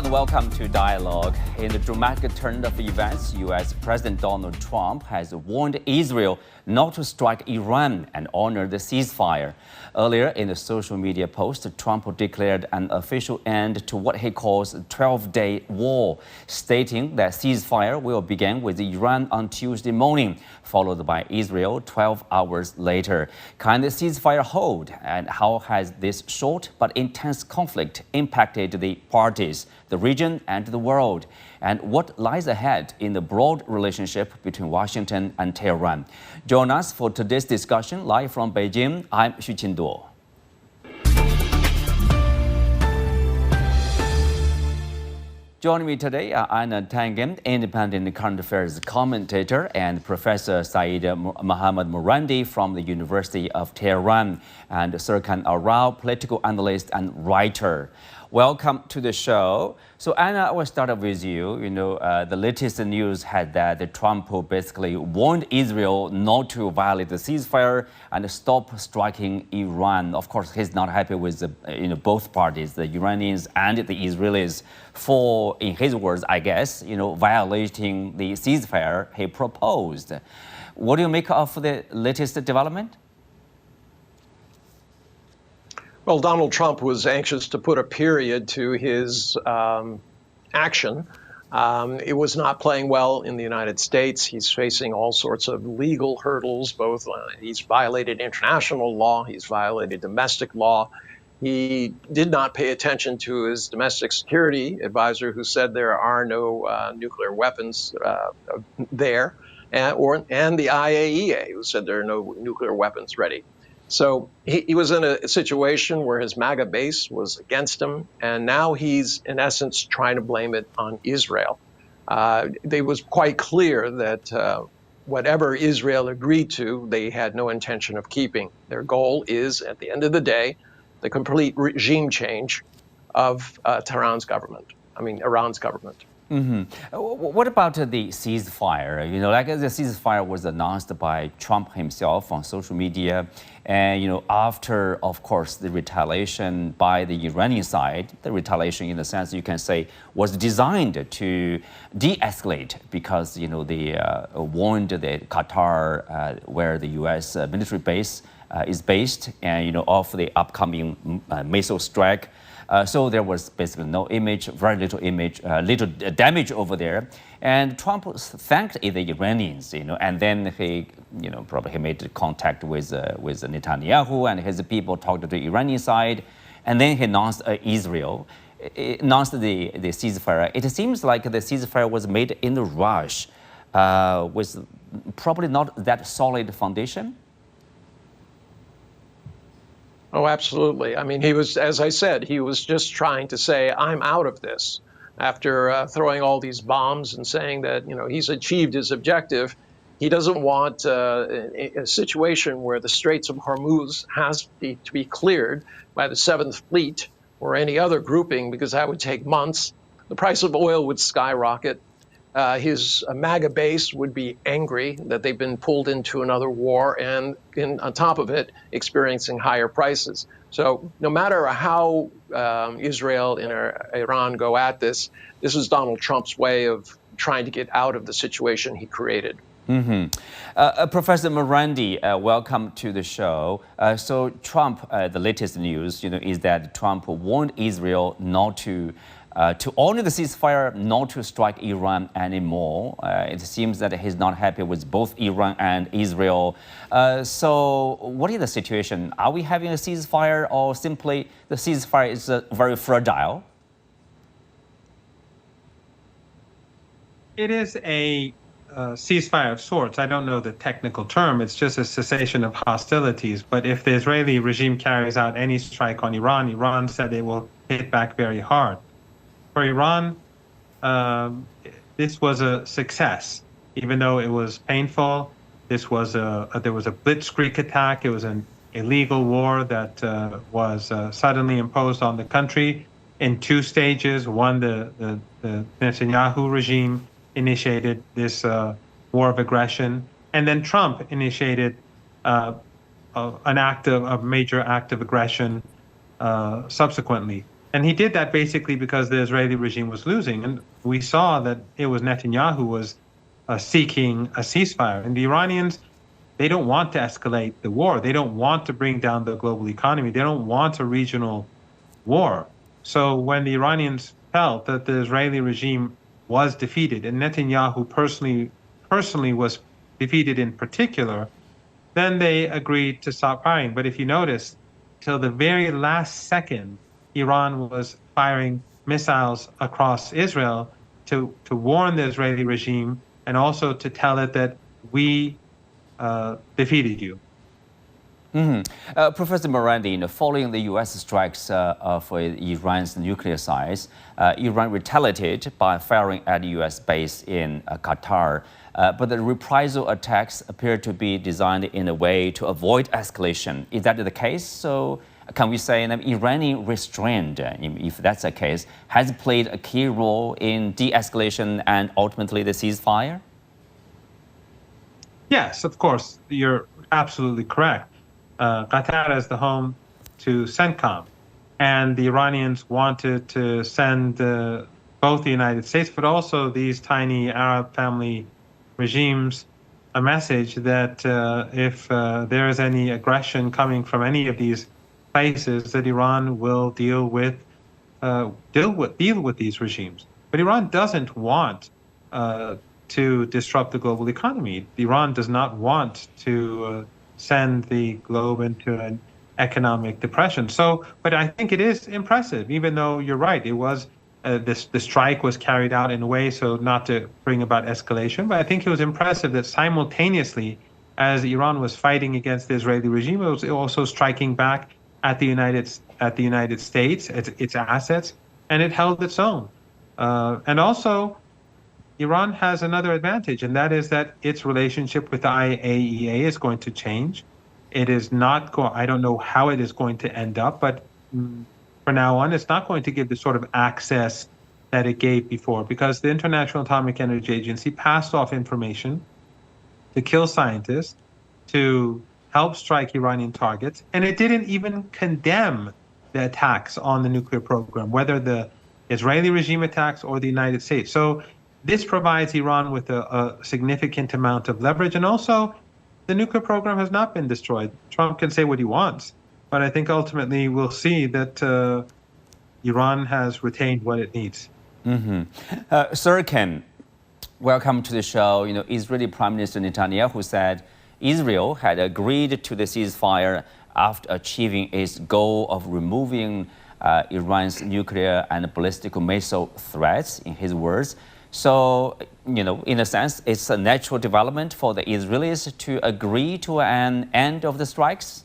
and welcome to Dialogue. In the dramatic turn of events, U.S. President Donald Trump has warned Israel not to strike Iran and honor the ceasefire. Earlier in a social media post, Trump declared an official end to what he calls a 12-day war, stating that ceasefire will begin with Iran on Tuesday morning, followed by Israel 12 hours later. Can the ceasefire hold, and how has this short but intense conflict impacted the parties, the region and the world? And what lies ahead in the broad relationship between Washington and Tehran? Join us for today's discussion live from Beijing. I'm Xu Qinduo. Joining me today are Einar Tangen, independent current affairs commentator, and Professor Seyed Mohammad Marandi from the University of Tehran, and Serkan Oral, political analyst and writer. Welcome to the show. So Anna, I will start off with you. The latest news had that Trump basically warned Israel not to violate the ceasefire and stop striking Iran. Of course, he's not happy with both parties, the Iranians and the Israelis, for, in his words, I guess, violating the ceasefire he proposed. What do you make of the latest development? Well, Donald Trump was anxious to put a period to his action. It was not playing well in the United States. He's facing all sorts of legal hurdles, both he's violated international law, he's violated domestic law. He did not pay attention to his domestic security advisor, who said there are no nuclear weapons there, and the IAEA, who said there are no nuclear weapons ready. So he was in a situation where his MAGA base was against him, and now he's, in essence, trying to blame it on Israel. It was quite clear that whatever Israel agreed to, they had no intention of keeping. Their goal is, at the end of the day, the complete regime change of Iran's government. Mm-hmm. What about the ceasefire? The ceasefire was announced by Trump himself on social media. And, after, of course, the retaliation by the Iranian side, the retaliation, in a sense, you can say, was designed to de-escalate because, they warned the Qatar, where the U.S. Military base is based, and, of the upcoming missile strike. So there was basically no image, very little image, little damage over there. And Trump thanked the Iranians, and then he, probably he made contact with Netanyahu and his people, talked to the Iranian side, and then he announced Israel, announced the ceasefire. It seems like the ceasefire was made in a rush, with probably not that solid foundation. Oh, absolutely. I mean, he was, as I said, he was just trying to say, I'm out of this. After throwing all these bombs and saying that, he's achieved his objective, he doesn't want a situation where the Straits of Hormuz has to be cleared by the 7th Fleet or any other grouping, because that would take months. The price of oil would skyrocket. His MAGA base would be angry that they've been pulled into another war, and on top of it, experiencing higher prices. So no matter how Israel and Iran go at this, this is Donald Trump's way of trying to get out of the situation he created. Mm-hmm. Professor Marandi, welcome to the show. So Trump, the latest news, is that Trump warned Israel not to honor the ceasefire, not to strike Iran anymore. It seems that he's not happy with both Iran and Israel. So what is the situation? Are we having a ceasefire, or simply the ceasefire is very fragile? It is a ceasefire of sorts. I don't know the technical term. It's just a cessation of hostilities. But if the Israeli regime carries out any strike on Iran, Iran said it will hit back very hard. For Iran, this was a success, even though it was painful. There was a blitzkrieg attack. It was an illegal war that was suddenly imposed on the country in 2 stages. One, the Netanyahu regime initiated this war of aggression, and then Trump initiated a major act of aggression subsequently. And he did that basically because the Israeli regime was losing. And we saw that it was Netanyahu who was seeking a ceasefire. And the Iranians, they don't want to escalate the war. They don't want to bring down the global economy. They don't want a regional war. So when the Iranians felt that the Israeli regime was defeated, and Netanyahu personally was defeated in particular, then they agreed to stop firing. But if you notice, till the very last second, Iran was firing missiles across Israel to warn the Israeli regime and also to tell it that we defeated you. Professor Marandi, following the U.S. strikes for Iran's nuclear sites, Iran retaliated by firing at a U.S. base in Qatar. But the reprisal attacks appear to be designed in a way to avoid escalation. Is that the case? So can we say that Iranian restraint, if that's the case, has played a key role in de-escalation and ultimately the ceasefire? Yes, of course. You're absolutely correct. Qatar is the home to CENTCOM, and the Iranians wanted to send both the United States, but also these tiny Arab family regimes, a message that if there is any aggression coming from any of these places, that Iran will deal with these regimes. But Iran doesn't want to disrupt the global economy. Iran does not want to send the globe into an economic depression. So, but I think it is impressive, even though you're right, it was the strike was carried out in a way so not to bring about escalation. But I think it was impressive that simultaneously, as Iran was fighting against the Israeli regime, it was also striking back at the United States, its assets, and it held its own. And also, Iran has another advantage, and that is that its relationship with the IAEA is going to change. It is not I don't know how it is going to end up, but from now on, it's not going to give the sort of access that it gave before, because the International Atomic Energy Agency passed off information to kill scientists, to help strike Iranian targets, and it didn't even condemn the attacks on the nuclear program, whether the Israeli regime attacks or the United States. So this provides Iran with a significant amount of leverage. And also, the nuclear program has not been destroyed. Trump can say what he wants, but I think ultimately we'll see that Iran has retained what it needs. Serkan, welcome to the show. Israeli Prime Minister Netanyahu said Israel had agreed to the ceasefire after achieving its goal of removing Iran's nuclear and ballistic missile threats, in his words. So, in a sense, it's a natural development for the Israelis to agree to an end of the strikes?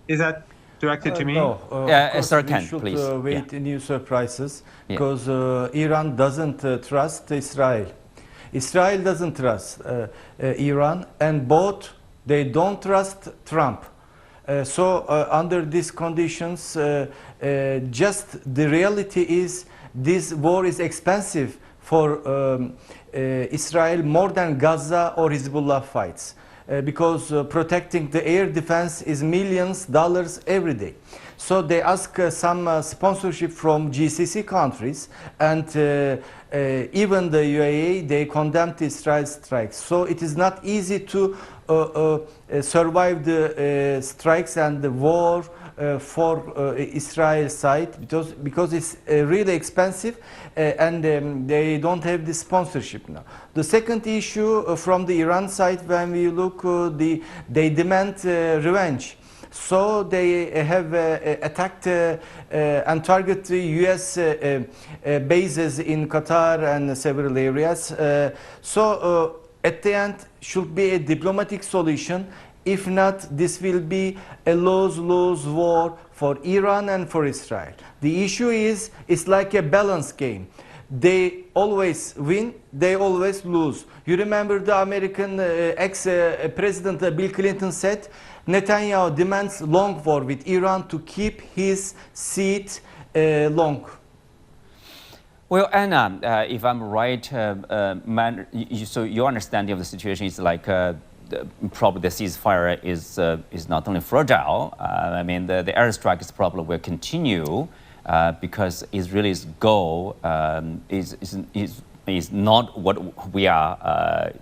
Is that directed to me? No, Serkan, we should please. wait new surprises, because Iran doesn't trust Israel. Israel doesn't trust Iran, and both, they don't trust Trump. So under these conditions, just the reality is this war is expensive for Israel more than Gaza or Hezbollah fights, because protecting the air defense is millions of dollars every day. So they ask some sponsorship from GCC countries, and even the UAE, they condemned Israel's strikes. So it is not easy to survive the strikes and the war for Israel's side, because it's really expensive, and they don't have the sponsorship now. The second issue from the Iran side, when we look, they demand revenge. So they have attacked and targeted U.S. bases in Qatar and several areas. So at the end, should be a diplomatic solution. If not, this will be a lose-lose war for Iran and for Israel. The issue is, it's like a balance game. They always win, they always lose. You remember the American ex-president Bill Clinton said, Netanyahu demands long war with Iran to keep his seat long. Well, Anna, if I'm right, so your understanding of the situation is like probably the ceasefire is not only fragile. I mean, the airstrikes probably will continue because Israel's goal is not what we are,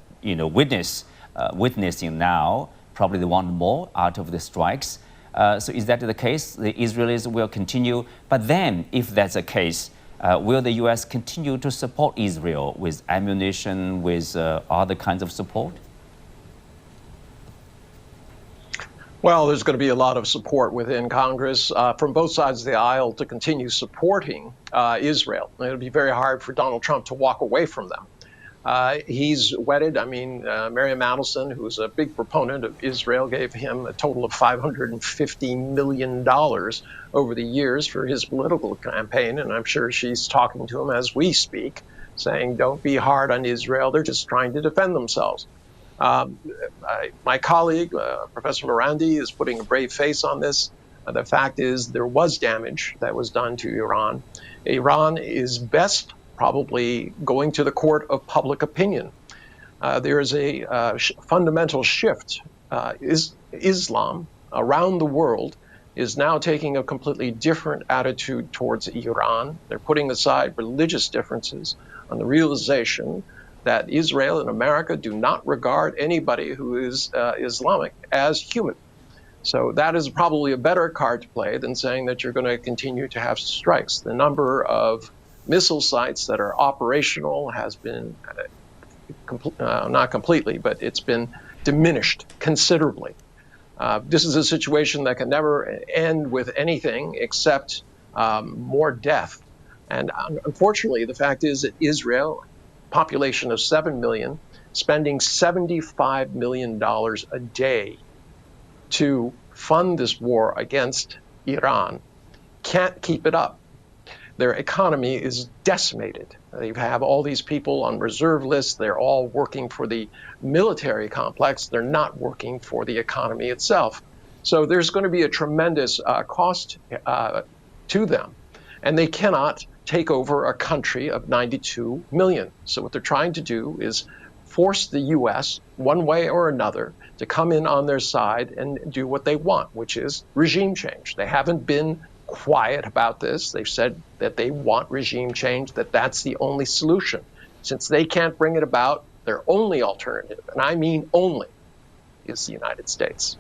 witnessing now. Probably they want more out of the strikes. So is that the case? The Israelis will continue. But then, if that's the case, will the U.S. continue to support Israel with ammunition, with other kinds of support? Well, there's going to be a lot of support within Congress from both sides of the aisle to continue supporting Israel. It'll be very hard for Donald Trump to walk away from them. He's wedded. I mean, Miriam Adelson, who's a big proponent of Israel, gave him a total of $550 million over the years for his political campaign. And I'm sure she's talking to him as we speak, saying, don't be hard on Israel. They're just trying to defend themselves. My colleague, Professor Marandi, is putting a brave face on this. The fact is there was damage that was done to Iran. Iran is best probably going to the court of public opinion. There is a fundamental shift. Islam around the world is now taking a completely different attitude towards Iran. They're putting aside religious differences on the realization that Israel and America do not regard anybody who is Islamic as human. So that is probably a better card to play than saying that you're going to continue to have strikes. The number of missile sites that are operational has been, not completely, but it's been diminished considerably. This is a situation that can never end with anything except more death. And unfortunately, the fact is that Israel, population of 7 million, spending $75 million a day to fund this war against Iran, can't keep it up. Their economy is decimated. They have all these people on reserve lists. They're all working for the military complex. They're not working for the economy itself. So there's going to be a tremendous cost to them. And they cannot take over a country of 92 million. So what they're trying to do is force the U.S. one way or another to come in on their side and do what they want, which is regime change. They haven't been quiet about this. They've said that they want regime change, that that's the only solution. Since they can't bring it about, their only alternative, and I mean only, is the United States.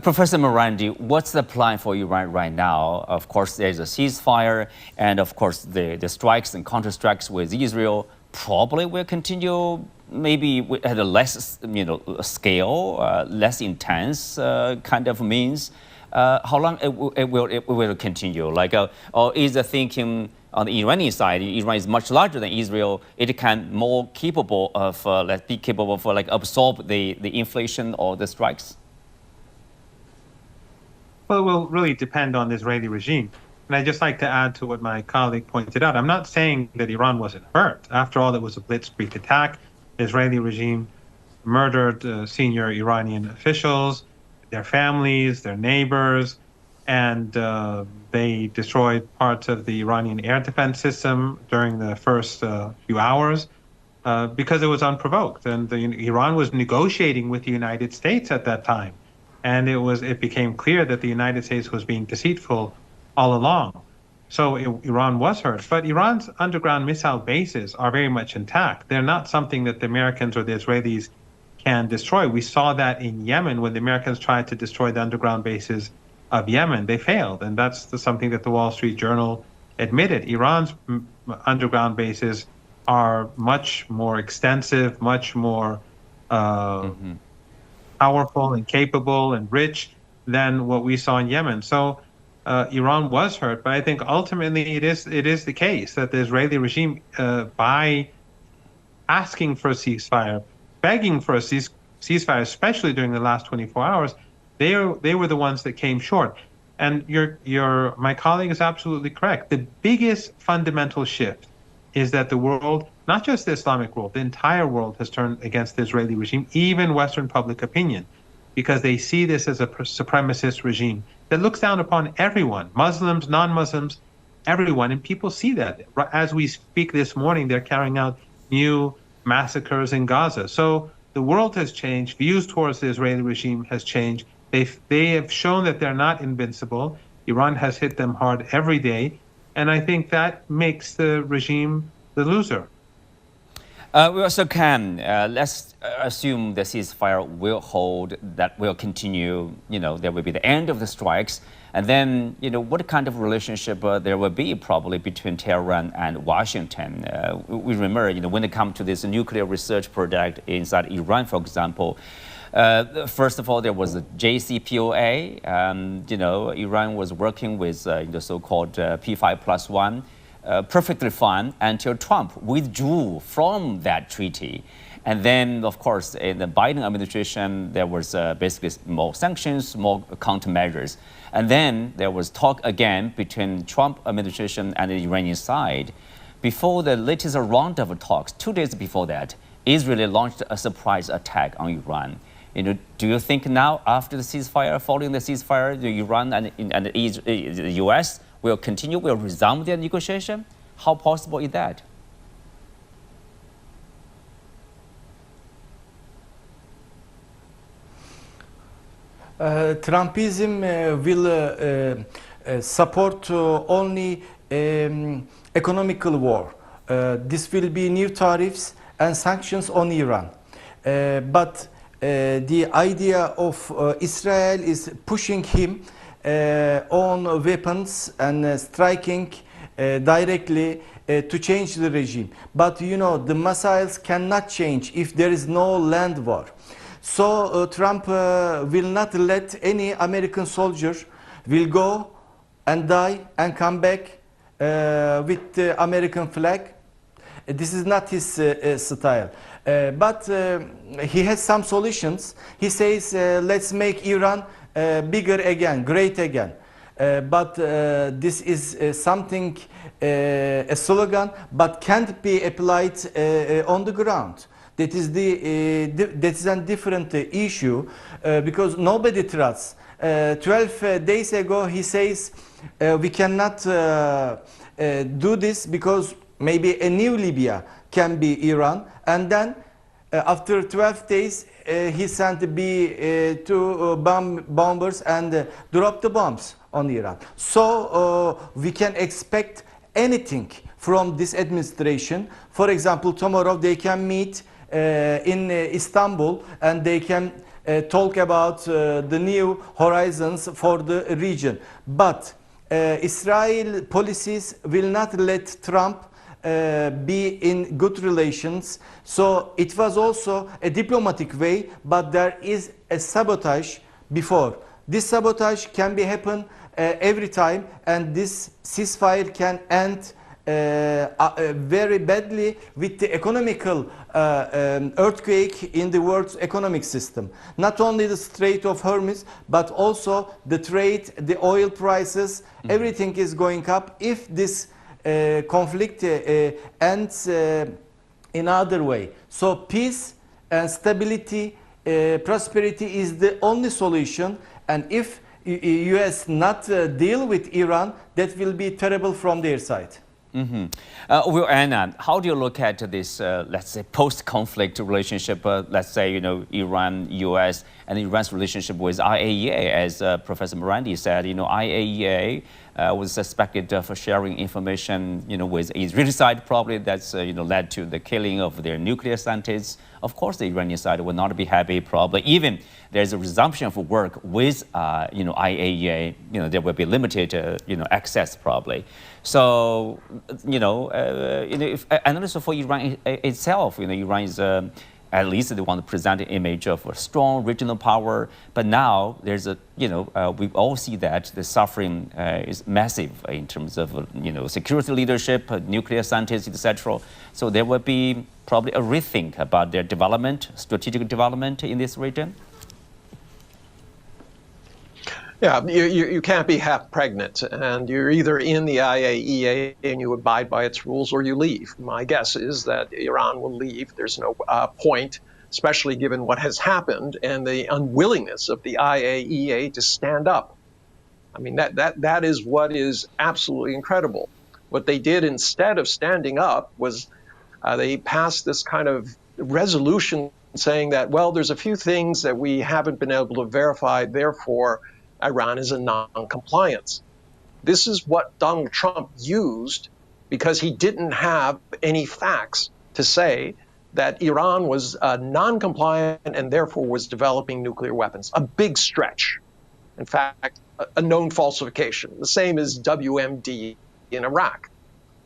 Professor Marandi, what's the plan for Iran right now? Of course, there's a ceasefire, and of course, the strikes and counter-strikes with Israel probably will continue, maybe at a less, scale, less intense kind of means. How long it will continue? Or is the thinking on the Iranian side, Iran is much larger than Israel. It can more capable of, absorb the inflation or the strikes? Well, it will really depend on the Israeli regime. And I'd just like to add to what my colleague pointed out. I'm not saying that Iran wasn't hurt. After all, it was a blitzkrieg attack. The Israeli regime murdered senior Iranian officials, their families, their neighbors, and they destroyed parts of the Iranian air defense system during the first few hours because it was unprovoked. And Iran was negotiating with the United States at that time. And it became clear that the United States was being deceitful all along. So Iran was hurt. But Iran's underground missile bases are very much intact. They're not something that the Americans or the Israelis can destroy. We saw that in Yemen when the Americans tried to destroy the underground bases of Yemen. They failed, and that's something that the Wall Street Journal admitted. Iran's underground bases are much more extensive, much more powerful and capable and rich than what we saw in Yemen. So Iran was hurt, but I think ultimately it is the case that the Israeli regime, by asking for a ceasefire, begging for a ceasefire, especially during the last 24 hours, they were the ones that came short. And my colleague is absolutely correct. The biggest fundamental shift is that the world, not just the Islamic world, the entire world has turned against the Israeli regime, even Western public opinion, because they see this as a supremacist regime that looks down upon everyone, Muslims, non-Muslims, everyone. And people see that. As we speak this morning, they're carrying out new massacres in Gaza. So the world has changed. Views towards the Israeli regime has changed. They have shown that they're not invincible. Iran has hit them hard every day. And I think that makes the regime the loser. We also can, let's assume the ceasefire will hold, that will continue, there will be the end of the strikes. And then, what kind of relationship there will be probably between Tehran and Washington. We remember, when it comes to this nuclear research project inside Iran, for example, first of all, there was a JCPOA. Iran was working with the so-called P5+1. Perfectly fine until Trump withdrew from that treaty. And then, of course, in the Biden administration, there was basically more sanctions, more countermeasures. And then there was talk again between Trump administration and the Iranian side. Before the latest round of talks, 2 days before that, Israel launched a surprise attack on Iran. Do you think now, after the ceasefire, following the ceasefire, Iran and the U.S. will continue, will resume their negotiation? How possible is that? Trumpism will support only economical war. This will be new tariffs and sanctions on Iran. But the idea of Israel is pushing him on weapons and striking directly to change the regime. But the missiles cannot change if there is no land war. So Trump will not let any American soldier will go and die and come back with the American flag. This is not his style. But he has some solutions. He says, let's make Iran bigger again, great again. But this is something, a slogan, but can't be applied on the ground. That is a different issue because nobody trusts. 12 days ago, he says we cannot do this because maybe a new Libya can be Iran, and then after 12 days, he sent two bombers and dropped the bombs on Iran. So we can expect anything from this administration. For example, tomorrow they can meet in Istanbul and they can talk about the new horizons for the region. But Israel policies will not let Trump be in good relations. So it was also a diplomatic way, but there is a sabotage before. This sabotage can be happen every time, and this ceasefire can end very badly with the economical earthquake in the world's economic system. Not only the Strait of Hormuz, but also the trade, the oil prices, everything is going up. If this conflict ends in other way. So peace and stability, prosperity is the only solution. And if US not deal with Iran, that will be terrible from their side. Well, Anna, how do you look at this, let's say, post-conflict relationship, let's say, Iran, US, and Iran's relationship with IAEA? As Professor Marandi said, IAEA was suspected of sharing information, with Israeli side, probably that's, led to the killing of their nuclear scientists. Of course, the Iranian side will not be happy, probably. Even there's a resumption of work with, IAEA, there will be limited, access, probably. So, if, and also for Iran itself, Iran is, at least they want to present an image of a strong regional power. But now there's a, we all see that the suffering is massive in terms of, security leadership, nuclear scientists, etc. So there will be probably a rethink about their development, strategic development in this region. Yeah, you can't be half pregnant, and you're either in the IAEA and you abide by its rules, or you leave. My guess is that Iran will leave. There's no point, especially given what has happened and the unwillingness of the IAEA to stand up. I mean, that is what is absolutely incredible. What they did instead of standing up was they passed this kind of resolution saying that, well, there's a few things that we haven't been able to verify, therefore Iran is a non-compliance. This is what Donald Trump used because he didn't have any facts to say that Iran was non-compliant and therefore was developing nuclear weapons. A big stretch. In fact, a known falsification, the same as WMD in Iraq.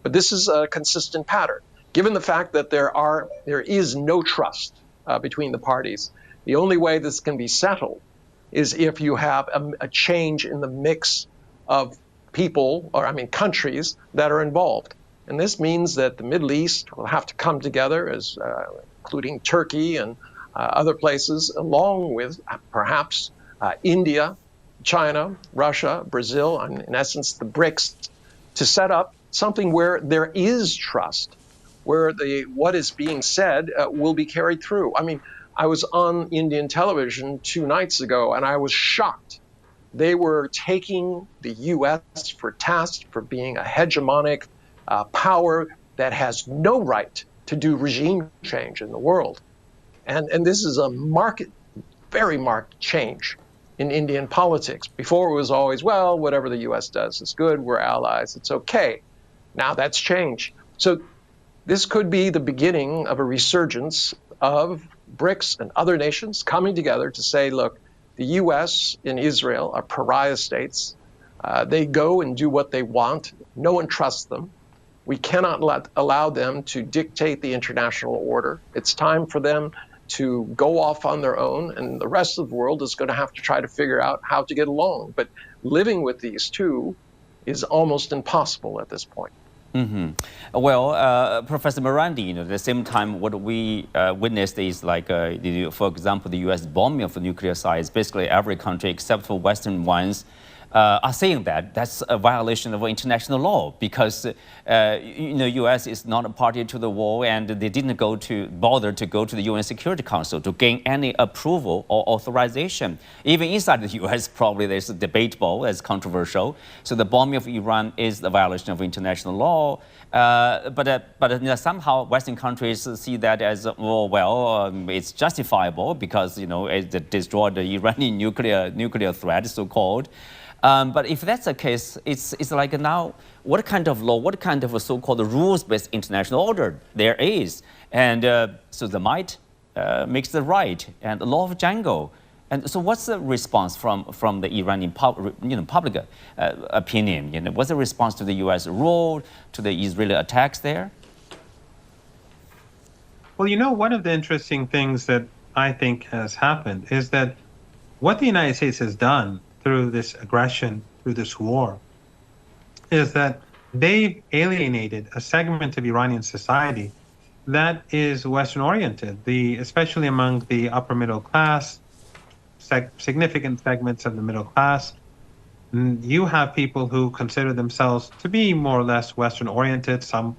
But this is a consistent pattern. Given the fact that there is no trust between the parties, the only way this can be settled is if you have a change in the mix of people, or countries that are involved. And this means that the Middle East will have to come together, as including Turkey and other places, along with perhaps India, China, Russia, Brazil, and in essence the BRICS, to set up something where there is trust, where what is being said will be carried through. I was on Indian television 2 nights ago, and I was shocked. They were taking the U.S. for task for being a hegemonic power that has no right to do regime change in the world. And this is a very marked change in Indian politics. Before it was always, well, whatever the U.S. does is good, we're allies, it's okay. Now that's changed. So this could be the beginning of a resurgence of BRICS and other nations coming together to say, look, the U.S. and Israel are pariah states. They go and do what they want. No one trusts them. We cannot allow them to dictate the international order. It's time for them to go off on their own, and the rest of the world is going to have to try to figure out how to get along. But living with these two is almost impossible at this point. Mm-hmm. Well, Professor Marandi, at the same time, what we witnessed is for example, the U.S. bombing of the nuclear sites. Basically, every country except for Western ones are saying that that's a violation of international law because U.S. is not a party to the war and they didn't bother to go to the UN Security Council to gain any approval or authorization. Even inside the U.S., probably there's debatable as controversial. So the bombing of Iran is a violation of international law. But somehow Western countries see that as it's justifiable because it destroyed the Iranian nuclear threat, so-called. But if that's the case, it's like now, what kind of law, what kind of a so-called rules-based international order there is? And so the might makes the right, and the law of Django. And so what's the response from the Iranian public opinion? What's the response to the U.S. role, to the Israeli attacks there? Well, one of the interesting things that I think has happened is that what the United States has done through this aggression, through this war, is that they've alienated a segment of Iranian society that is Western-oriented, especially among the upper middle class, significant segments of the middle class. You have people who consider themselves to be more or less Western-oriented, some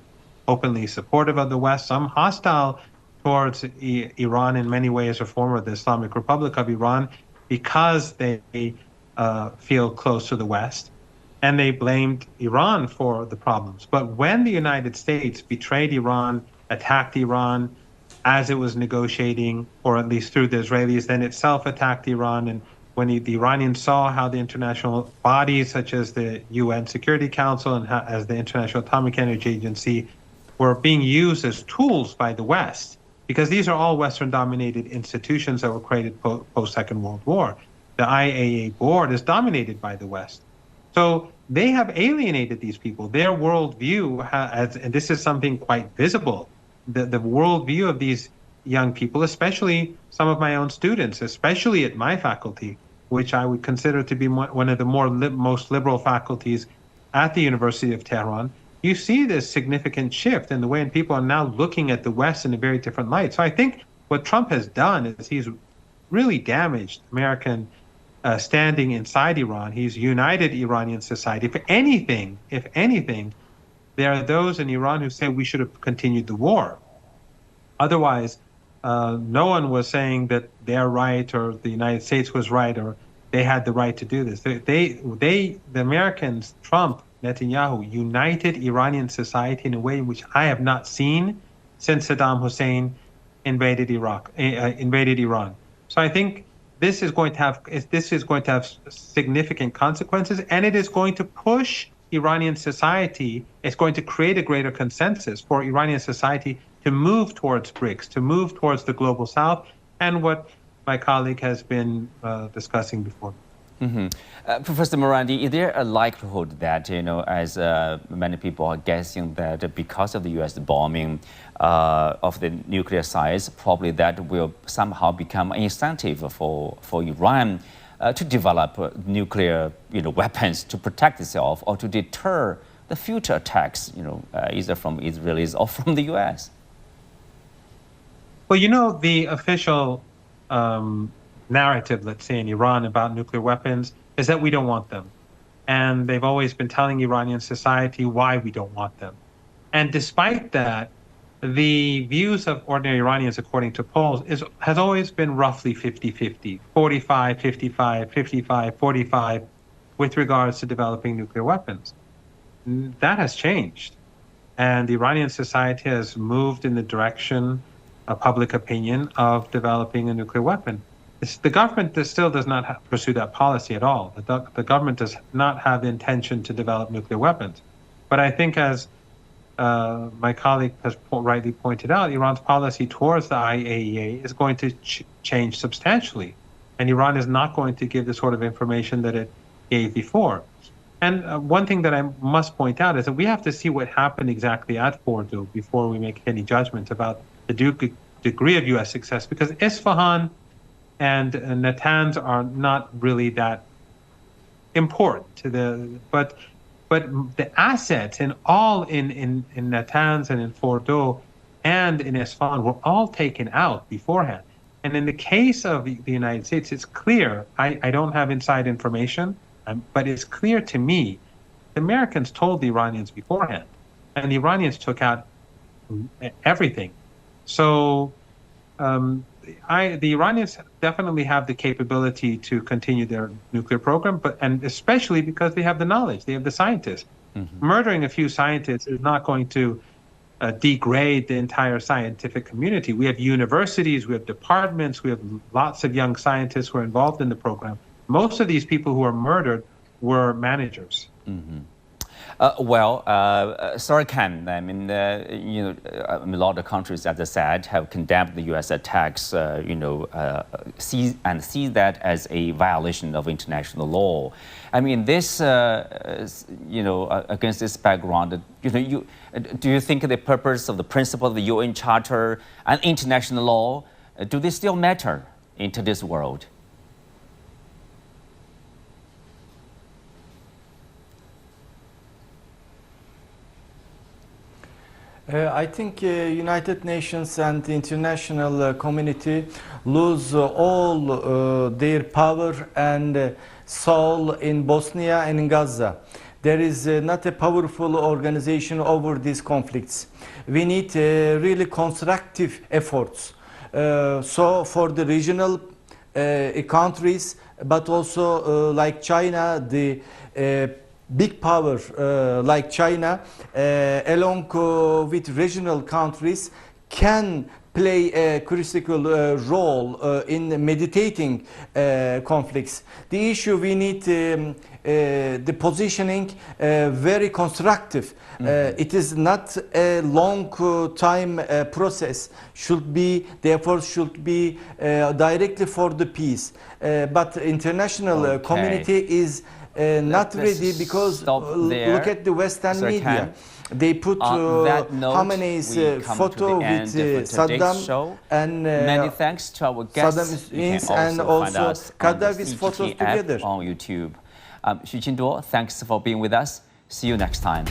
openly supportive of the West, some hostile towards Iran in many ways, or former the Islamic Republic of Iran, because they feel close to the West, and they blamed Iran for the problems. But when the United States betrayed Iran, attacked Iran as it was negotiating, or at least through the Israelis, then itself attacked Iran, and when the Iranians saw how the international bodies such as the UN Security Council and as the International Atomic Energy Agency were being used as tools by the West, because these are all Western-dominated institutions that were created post-Second World War. The IAEA board is dominated by the West. So they have alienated these people. Their worldview, and this is something quite visible, the worldview of these young people, especially some of my own students, especially at my faculty, which I would consider to be one of the most liberal faculties at the University of Tehran, you see this significant shift in the way people are now looking at the West in a very different light. So I think what Trump has done is he's really damaged American standing inside Iran. He's united Iranian society. If anything, there are those in Iran who say we should have continued the war. Otherwise, no one was saying that they're right or the United States was right or they had the right to do this. The Americans, Trump, Netanyahu, united Iranian society in a way in which I have not seen since Saddam Hussein invaded Iran. So I think this is going to have significant consequences, and it is going to push Iranian society. It's going to create a greater consensus for Iranian society to move towards BRICS, to move towards the global South, and what my colleague has been discussing before. Professor Marandi, is there a likelihood that, as many people are guessing, that because of the U.S. bombing of the nuclear sites, probably that will somehow become an incentive for Iran to develop nuclear, weapons to protect itself or to deter the future attacks, either from Israelis or from the U.S.? Well, the official narrative, let's say, in Iran about nuclear weapons is that we don't want them. And they've always been telling Iranian society why we don't want them. And despite that, the views of ordinary Iranians, according to polls, has always been roughly 50-50, 45, 55, 55, 45, with regards to developing nuclear weapons. That has changed. And the Iranian society has moved in the direction of public opinion of developing a nuclear weapon. The government still does not pursue that policy at all. The government does not have the intention to develop nuclear weapons. But I think, as my colleague has rightly pointed out, Iran's policy towards the IAEA is going to change substantially. And Iran is not going to give the sort of information that it gave before. And one thing that I must point out is that we have to see what happened exactly at Fordow before we make any judgment about the degree of U.S. success, because Isfahan and Natanz are not really that important but the assets in Natanz and in Fordow and in Isfahan were all taken out beforehand. And in the case of the United States, it's clear, I don't have inside information, but it's clear to me, the Americans told the Iranians beforehand, and the Iranians took out everything. So the Iranians definitely have the capability to continue their nuclear program, and especially because they have the knowledge, they have the scientists. Murdering a few scientists is not going to degrade the entire scientific community. We have universities, we have departments, we have lots of young scientists who are involved in the program. Most of these people who are murdered were managers. Serkan, I mean, a lot of countries, as I said, have condemned the U.S. attacks, see that as a violation of international law. I mean, this, against this background, do you think the purpose of the principle of the UN Charter and international law, do they still matter in today's world? I think United Nations and the international community lose all their power and soul in Bosnia and in Gaza. There is not a powerful organization over these conflicts. We need really constructive efforts. So for the regional countries, but also like China, the big power like China, along with regional countries, can play a critical role in meditating conflicts. The issue we need the positioning very constructive. It is not a long time process. The effort should be directly for the peace. But international community is not ready, because look at the Western media. They put Khamenei's photo with Saddam and many thanks to our guests. And also Gaddafi's photos together on YouTube. Xu Qinduo, thanks for being with us. See you next time.